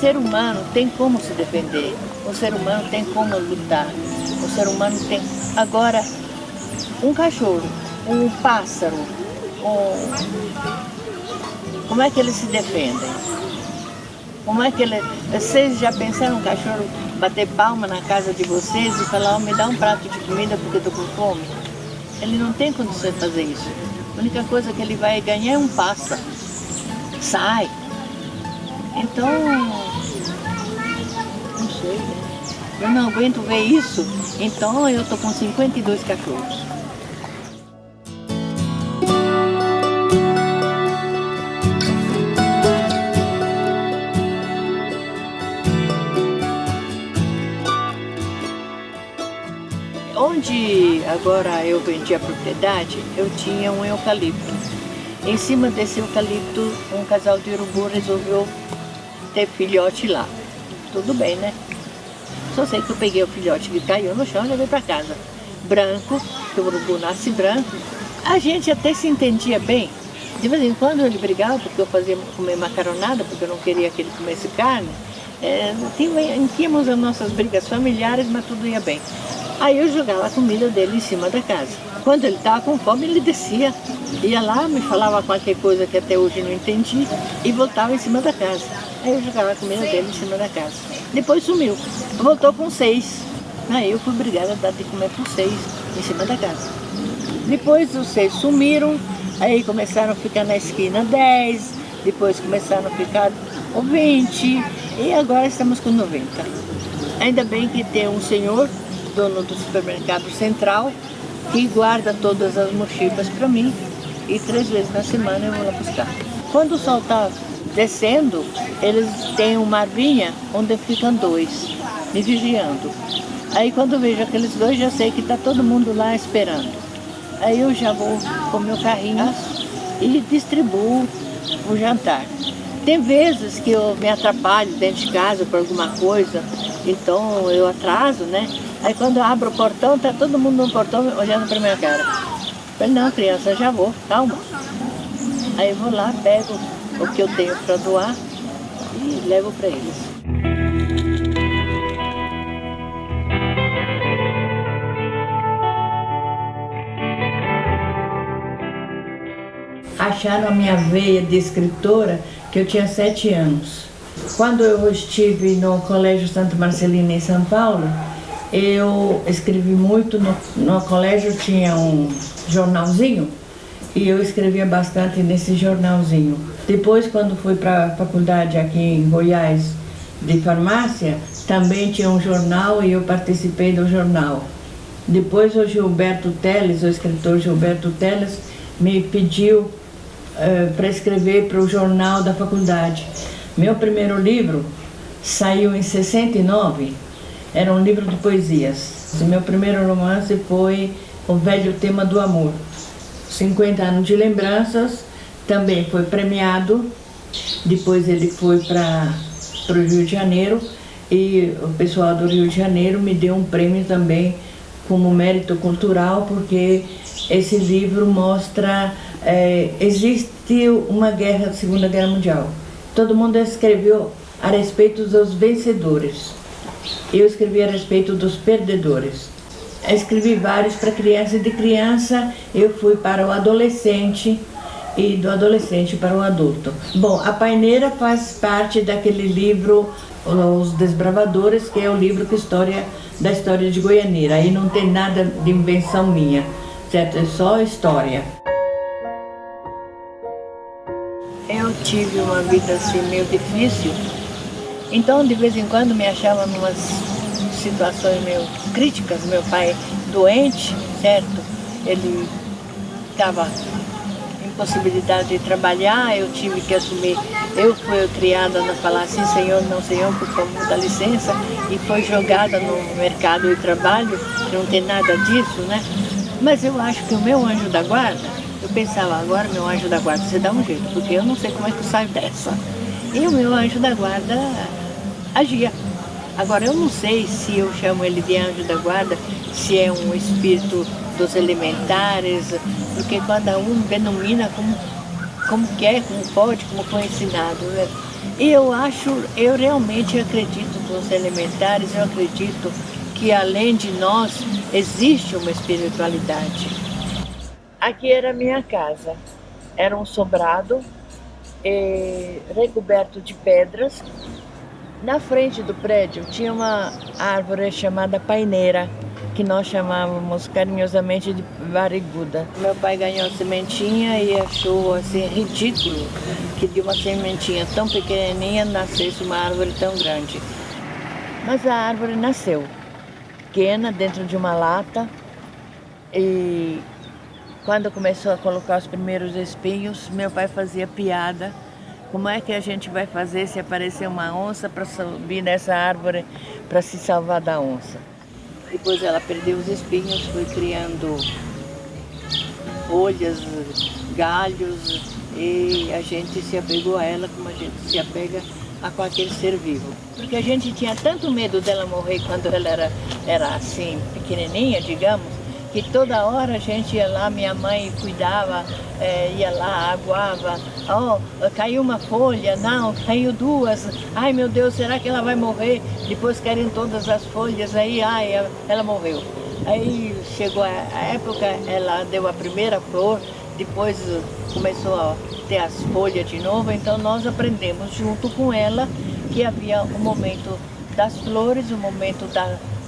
ser humano tem como se defender, o ser humano tem como lutar, o ser humano tem... Agora, um cachorro, um pássaro, como é que eles se defendem? Como é que ele... Vocês já pensaram um cachorro bater palma na casa de vocês e falar, me dá um prato de comida porque eu estou com fome? Ele não tem condições de fazer isso. A única coisa que ele vai ganhar é um pássaro. Sai. Então, não sei, né? Eu não aguento ver isso. Então eu estou com 52 cachorros. Onde agora eu vendi a propriedade, eu tinha um eucalipto. Em cima desse eucalipto, um casal de urubu resolveu ter filhote lá. Tudo bem, né? Só sei que eu peguei o filhote que caiu no chão e levei para casa. Branco, que o urubu nasce branco. A gente até se entendia bem. De vez em quando ele brigava porque eu fazia comer macaronada, porque eu não queria que ele comesse carne. Tínhamos as nossas brigas familiares, mas tudo ia bem. Aí eu jogava a comida dele em cima da casa. Quando ele estava com fome, ele descia, ia lá, me falava qualquer coisa que até hoje não entendi e voltava em cima da casa. Aí eu jogava a comida dele em cima da casa. Depois sumiu, voltou com 6. Aí eu fui obrigada a dar de comer por 6 em cima da casa. Depois os 6 sumiram, aí começaram a ficar na esquina 10, depois começaram a ficar 20 e agora estamos com 90. Ainda bem que tem um senhor, dono do supermercado central, que guarda todas as mochilas para mim e 3 vezes na semana eu vou lá buscar. Quando o sol está descendo, eles têm uma arvinha onde ficam 2, me vigiando. Aí quando eu vejo aqueles 2, já sei que está todo mundo lá esperando. Aí eu já vou com o meu carrinho e distribuo o jantar. Tem vezes que eu me atrapalho dentro de casa por alguma coisa, então eu atraso, né? Aí quando eu abro o portão, tá todo mundo no portão olhando pra minha cara. Eu falei, não, criança, já vou, calma. Aí eu vou lá, pego o que eu tenho para doar e levo para eles. Acharam a minha veia de escritora que eu tinha 7 anos. Quando eu estive no Colégio Santa Marcelina em São Paulo, eu escrevi muito. No colégio tinha um jornalzinho e eu escrevia bastante nesse jornalzinho. Depois, quando fui para a faculdade aqui em Goiás de farmácia, também tinha um jornal e eu participei do jornal. Depois o Gilberto Teles, o escritor Gilberto Teles, me pediu para escrever para o jornal da faculdade. Meu primeiro livro saiu em 69, era um livro de poesias. Meu primeiro romance foi O Velho Tema do Amor. 50 anos de lembranças, também foi premiado. Depois ele foi para o Rio de Janeiro e o pessoal do Rio de Janeiro me deu um prêmio também como mérito cultural, porque esse livro mostra, existe uma guerra, a Segunda Guerra Mundial. Todo mundo escreveu a respeito dos vencedores. Eu escrevi a respeito dos perdedores. Escrevi vários para criança e de criança eu fui para o adolescente e do adolescente para o adulto. Bom, A Paineira faz parte daquele livro Os Desbravadores, que é o livro da história de Goianira. Aí não tem nada de invenção minha, certo? É só história. Eu tive uma vida assim meio difícil, então de vez em quando me achava em umas situações meio críticas. Meu pai doente, certo? Ele estava impossibilidade de trabalhar, eu tive que assumir. Eu fui criada a falar assim, Senhor, não Senhor, por favor, dá licença, e foi jogada no mercado de trabalho, que não tem nada disso, né? Mas eu acho que o meu anjo da guarda, eu pensava, agora meu anjo da guarda, você dá um jeito, porque eu não sei como é que eu saio dessa. E o meu anjo da guarda agia. Agora eu não sei se eu chamo ele de anjo da guarda, se é um espírito dos elementares, porque cada um denomina como quer, como pode, como foi ensinado, né? E eu realmente acredito nos elementares, eu acredito que além de nós existe uma espiritualidade. Aqui era a minha casa, era um sobrado recoberto de pedras. Na frente do prédio tinha uma árvore chamada paineira, que nós chamávamos carinhosamente de barriguda. Meu pai ganhou sementinha e achou assim ridículo que de uma sementinha tão pequenininha nascesse uma árvore tão grande. Mas a árvore nasceu, pequena, dentro de uma lata, e quando começou a colocar os primeiros espinhos, meu pai fazia piada. Como é que a gente vai fazer se aparecer uma onça para subir nessa árvore para se salvar da onça? Depois ela perdeu os espinhos, foi criando folhas, galhos, e a gente se apegou a ela como a gente se apega a qualquer ser vivo. Porque a gente tinha tanto medo dela morrer quando ela era assim, pequenininha, digamos, que toda hora a gente ia lá, minha mãe cuidava, ia lá, aguava, caiu uma folha, não, caiu duas, ai meu Deus, será que ela vai morrer? Depois caíram todas as folhas, aí ela morreu. Aí chegou a época, ela deu a primeira flor, depois começou a ter as folhas de novo, então nós aprendemos junto com ela que havia o momento das flores, o momento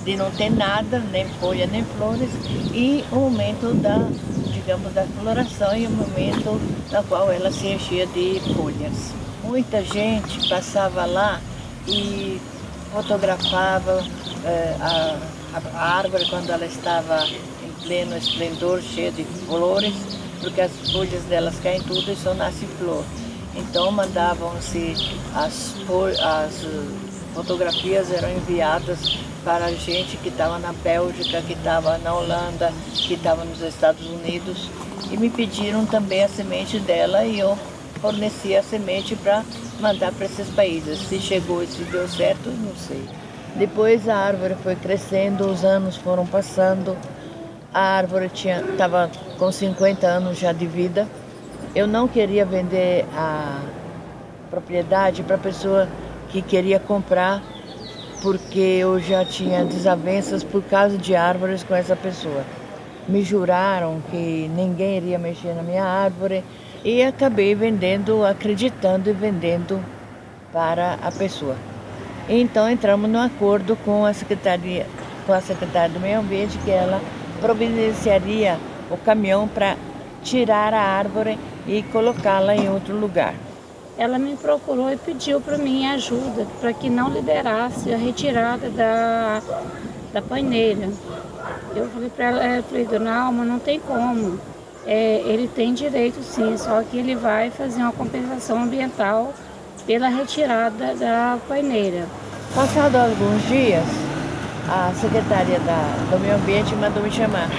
de não ter nada, nem folha, nem flores, e o momento digamos, da floração e o momento no qual ela se enchia de folhas. Muita gente passava lá e fotografava a árvore quando ela estava em pleno esplendor, cheia de flores, porque as folhas delas caem tudo e só nasce flor. Então mandavam-se as fotografias, eram enviadas para a gente que estava na Bélgica, que estava na Holanda, que estava nos Estados Unidos, e me pediram também a semente dela e eu forneci a semente para mandar para esses países. Se chegou e se deu certo, não sei. Depois a árvore foi crescendo, os anos foram passando, a árvore estava com 50 anos já de vida. Eu não queria vender a propriedade para a pessoa que queria comprar, porque eu já tinha desavenças por causa de árvores com essa pessoa. Me juraram que ninguém iria mexer na minha árvore e acabei vendendo, acreditando e vendendo para a pessoa. Então entramos num acordo com a secretária do Meio Ambiente que ela providenciaria o caminhão para tirar a árvore e colocá-la em outro lugar. Ela me procurou e pediu para mim ajuda para que não liberasse a retirada da paineira. Eu falei para ela, dona Alma, não tem como. Ele tem direito sim, só que ele vai fazer uma compensação ambiental pela retirada da paineira. Passado alguns dias, a secretária do Meio Ambiente mandou me chamar.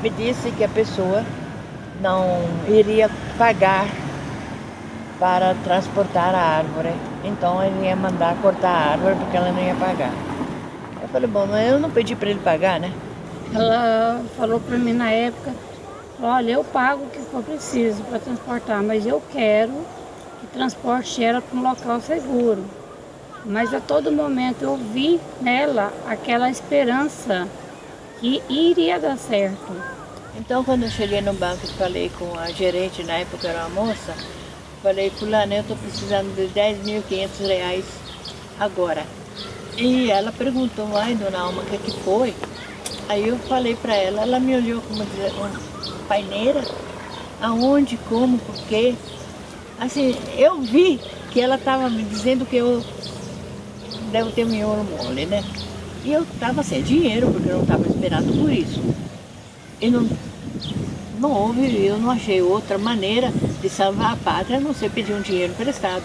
Me disse que a pessoa não iria pagar para transportar a árvore. Então ele ia mandar cortar a árvore porque ela não ia pagar. Eu falei, bom, mas eu não pedi para ele pagar, né? Ela falou para mim na época, olha, eu pago o que for preciso para transportar, mas eu quero que transporte ela para um local seguro. Mas a todo momento eu vi nela aquela esperança que iria dar certo. Então quando eu cheguei no banco e falei com a gerente, na época era uma moça, falei, fulana, eu estou precisando de R$10.500 agora. E ela perguntou, ai dona Alma, o que foi? Aí eu falei para ela me olhou como dizer, paineira? Aonde, como, por quê? Assim, eu vi que ela estava me dizendo que eu devo ter miolo mole, né? E eu estava sem dinheiro, porque eu não estava esperando por isso. E não houve, eu não achei outra maneira de salvar a pátria a não ser pedir um dinheiro emprestado.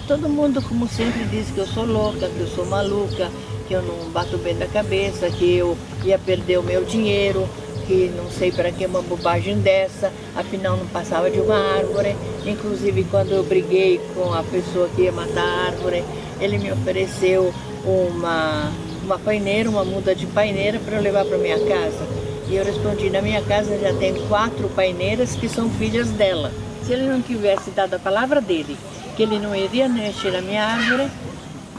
Todo mundo, como sempre, diz que eu sou louca, que eu sou maluca, que eu não bato bem da cabeça, que eu ia perder o meu dinheiro, que não sei para que uma bobagem dessa, afinal não passava de uma árvore. Inclusive, quando eu briguei com a pessoa que ia matar a árvore, ele me ofereceu uma paineira, uma muda de paineira para eu levar para minha casa. E eu respondi, na minha casa já tem 4 paineiras que são filhas dela. Se ele não tivesse dado a palavra dele, que ele não iria mexer na minha árvore,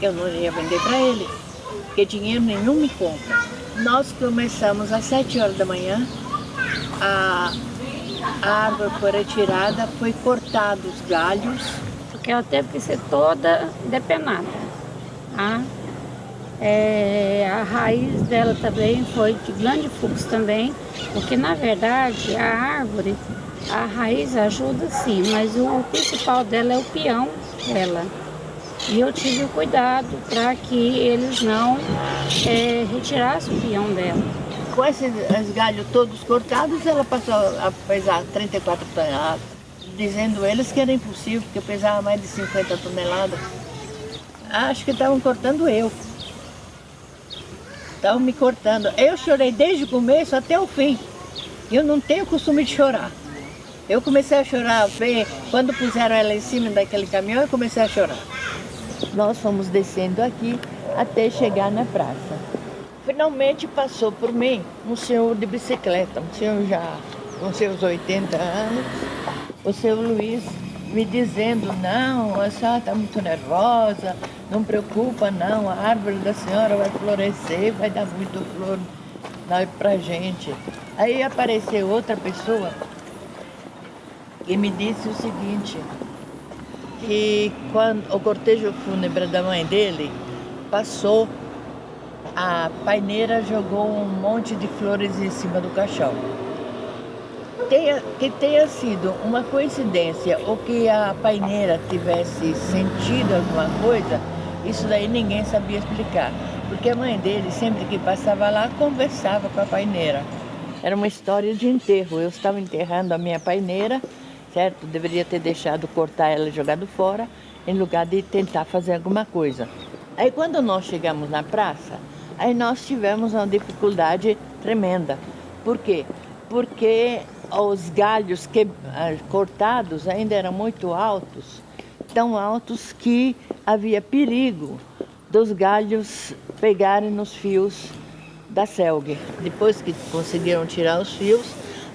eu não ia vender para ele, porque dinheiro nenhum me compra. Nós começamos às 7 horas da manhã, a árvore foi retirada, foi cortado os galhos. Porque ela teve que ser toda depenada. Tá? A raiz dela também foi de grande fluxo também, porque na verdade a árvore, a raiz ajuda sim, mas o principal dela é o peão dela. E eu tive o cuidado para que eles não retirassem o peão dela. Com esses galhos todos cortados, ela passou a pesar 34 toneladas, dizendo eles que era impossível, porque pesava mais de 50 toneladas. Acho que estavam cortando eu. Estavam me cortando. Eu chorei desde o começo até o fim. Eu não tenho costume de chorar. Eu comecei a chorar, quando puseram ela em cima daquele caminhão, eu comecei a chorar. Nós fomos descendo aqui até chegar na praça. Finalmente passou por mim um senhor de bicicleta, um senhor já com seus 80 anos, o senhor Luiz, me dizendo, não, a senhora está muito nervosa, não preocupa não, a árvore da senhora vai florescer, vai dar muito flor pra gente. Aí apareceu outra pessoa e me disse o seguinte, que quando o cortejo fúnebre da mãe dele passou, a paineira jogou um monte de flores em cima do caixão. Que tenha sido uma coincidência ou que a paineira tivesse sentido alguma coisa, isso daí ninguém sabia explicar. Porque a mãe dele, sempre que passava lá, conversava com a paineira. Era uma história de enterro. Eu estava enterrando a minha paineira, certo? Deveria ter deixado cortar ela e jogado fora, em lugar de tentar fazer alguma coisa. Aí quando nós chegamos na praça, aí nós tivemos uma dificuldade tremenda. Por quê? Porque os galhos cortados ainda eram muito altos, tão altos que havia perigo dos galhos pegarem nos fios da selgue. Depois que conseguiram tirar os fios,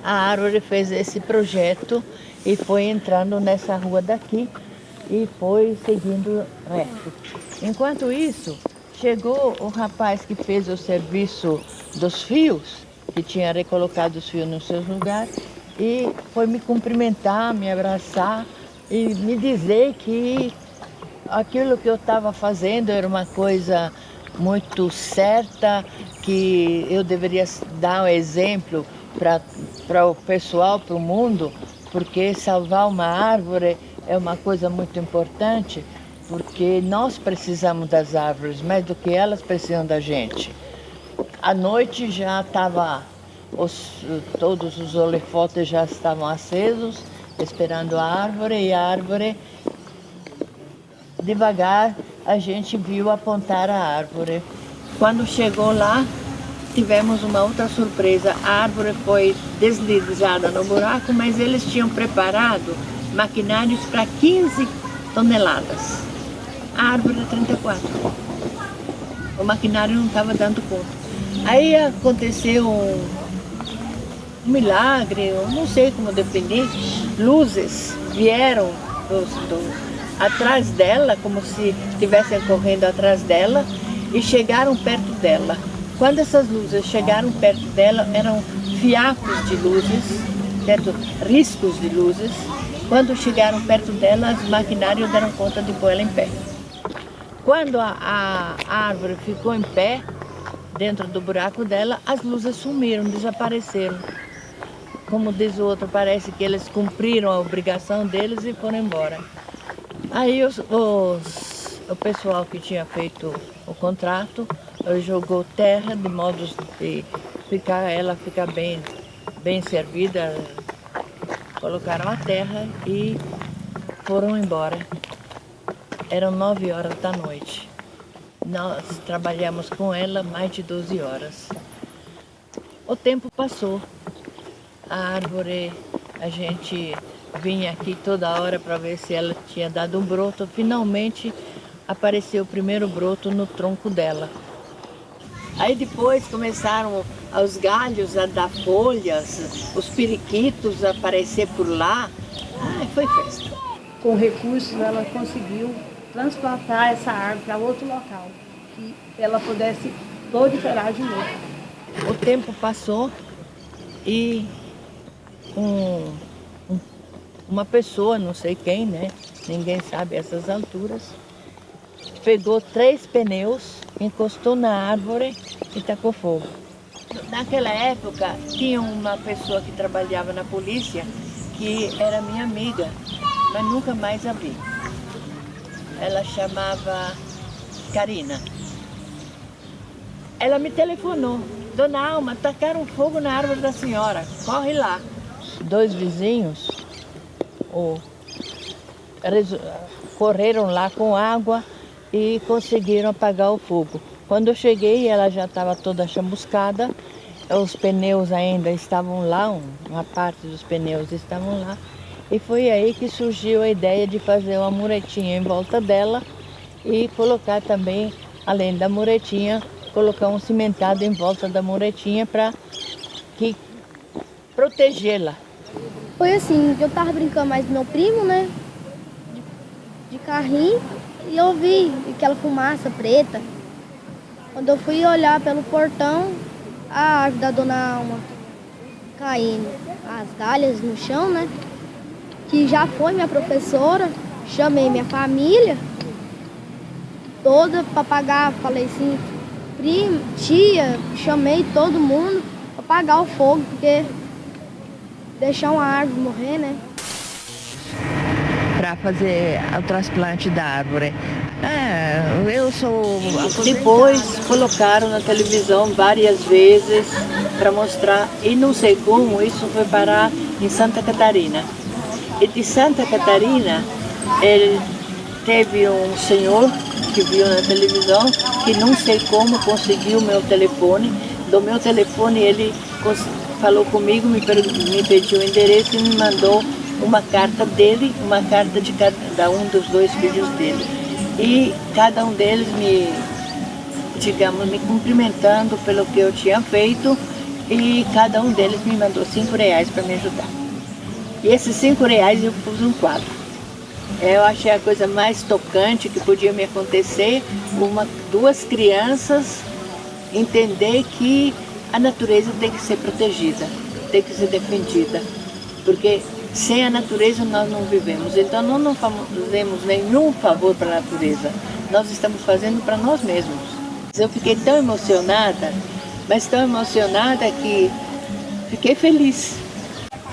a árvore fez esse projeto e foi entrando nessa rua daqui e foi seguindo reto. Enquanto isso, chegou o rapaz que fez o serviço dos fios, que tinha recolocado os fios nos seus lugares, e foi me cumprimentar, me abraçar e me dizer que aquilo que eu estava fazendo era uma coisa muito certa, que eu deveria dar um exemplo para o pessoal, para o mundo, porque salvar uma árvore é uma coisa muito importante, porque nós precisamos das árvores mais do que elas precisam da gente. À noite já estava, todos os holofotes já estavam acesos, esperando a árvore, e a árvore, devagar, a gente viu apontar a árvore. Quando chegou lá, tivemos uma outra surpresa. A árvore foi deslizada no buraco, mas eles tinham preparado maquinários para 15 toneladas. A árvore é 34. O maquinário não estava dando conta. Aí aconteceu um milagre, eu não sei como definir. Luzes vieram atrás dela, como se estivessem correndo atrás dela, e chegaram perto dela. Quando essas luzes chegaram perto dela, eram fiapos de luzes, certo? Riscos de luzes. Quando chegaram perto dela, os maquinários deram conta de pôr ela em pé. Quando a árvore ficou em pé, dentro do buraco dela, as luzes sumiram, desapareceram. Como diz o outro, parece que eles cumpriram a obrigação deles e foram embora. Aí o pessoal que tinha feito o contrato jogou terra de modo de ela ficar bem servida. Colocaram a terra e foram embora. Eram 9 horas da noite. Nós trabalhamos com ela mais de 12 horas. O tempo passou. A árvore, a gente vinha aqui toda hora para ver se ela tinha dado um broto. Finalmente apareceu o primeiro broto no tronco dela. Aí depois começaram os galhos a dar folhas, os periquitos a aparecer por lá. Ai, foi festa. com recursos, ela conseguiu transplantar essa árvore para outro local, que ela pudesse proliferar de novo. O tempo passou e uma pessoa, não sei quem, né? Ninguém sabe essas alturas, pegou 3 pneus, encostou na árvore e tacou fogo. Naquela época, tinha uma pessoa que trabalhava na polícia que era minha amiga, mas nunca mais a vi. Ela chamava Karina. Ela me telefonou: Dona Alma, tacaram fogo na árvore da senhora, corre lá. 2 vizinhos correram lá com água e conseguiram apagar o fogo. Quando eu cheguei, ela já estava toda chamuscada, os pneus ainda estavam lá, uma parte dos pneus estavam lá, e foi aí que surgiu a ideia de fazer uma muretinha em volta dela e colocar também, além da muretinha, colocar um cimentado em volta da muretinha para protegê-la. Foi assim, eu tava brincando mais com meu primo, né? De carrinho, e eu vi aquela fumaça preta. Quando eu fui olhar pelo portão, a árvore da Dona Alma caindo, as galhas no chão, né? Que já foi minha professora, chamei minha família toda para pagar, falei assim, prima, tia, chamei todo mundo para apagar o fogo, porque deixar uma árvore morrer, né? Para fazer o transplante da árvore. Eu sou aposentada. Depois colocaram na televisão várias vezes para mostrar, e não sei como isso foi parar em Santa Catarina. E de Santa Catarina, teve um senhor que viu na televisão, que não sei como conseguiu o meu telefone. Do meu telefone ele falou comigo, me pediu o endereço e me mandou uma carta dele, uma carta de cada um dos 2 filhos dele. E cada um deles me cumprimentando pelo que eu tinha feito, e cada um deles me mandou R$5 para me ajudar. E esses R$5 eu pus um quadro. Eu achei a coisa mais tocante que podia me acontecer, 2 crianças entender que a natureza tem que ser protegida, tem que ser defendida, porque sem a natureza nós não vivemos. Então nós não fazemos nenhum favor para a natureza, nós estamos fazendo para nós mesmos. Eu fiquei tão emocionada, mas tão emocionada que fiquei feliz.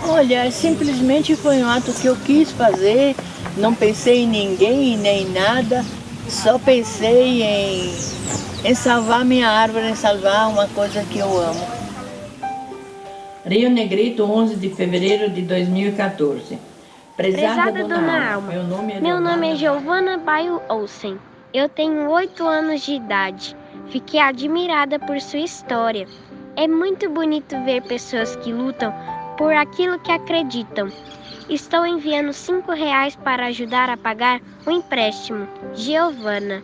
Olha, simplesmente foi um ato que eu quis fazer, não pensei em ninguém nem em nada, só pensei em salvar minha árvore, em salvar uma coisa que eu amo. Rio Negrito, 11 de fevereiro de 2014. Prezada Dona Alma, meu nome é Giovana Baio Olsen. Eu tenho 8 anos de idade. Fiquei admirada por sua história. É muito bonito ver pessoas que lutam por aquilo que acreditam. Estou enviando R$5 para ajudar a pagar o empréstimo. Giovana.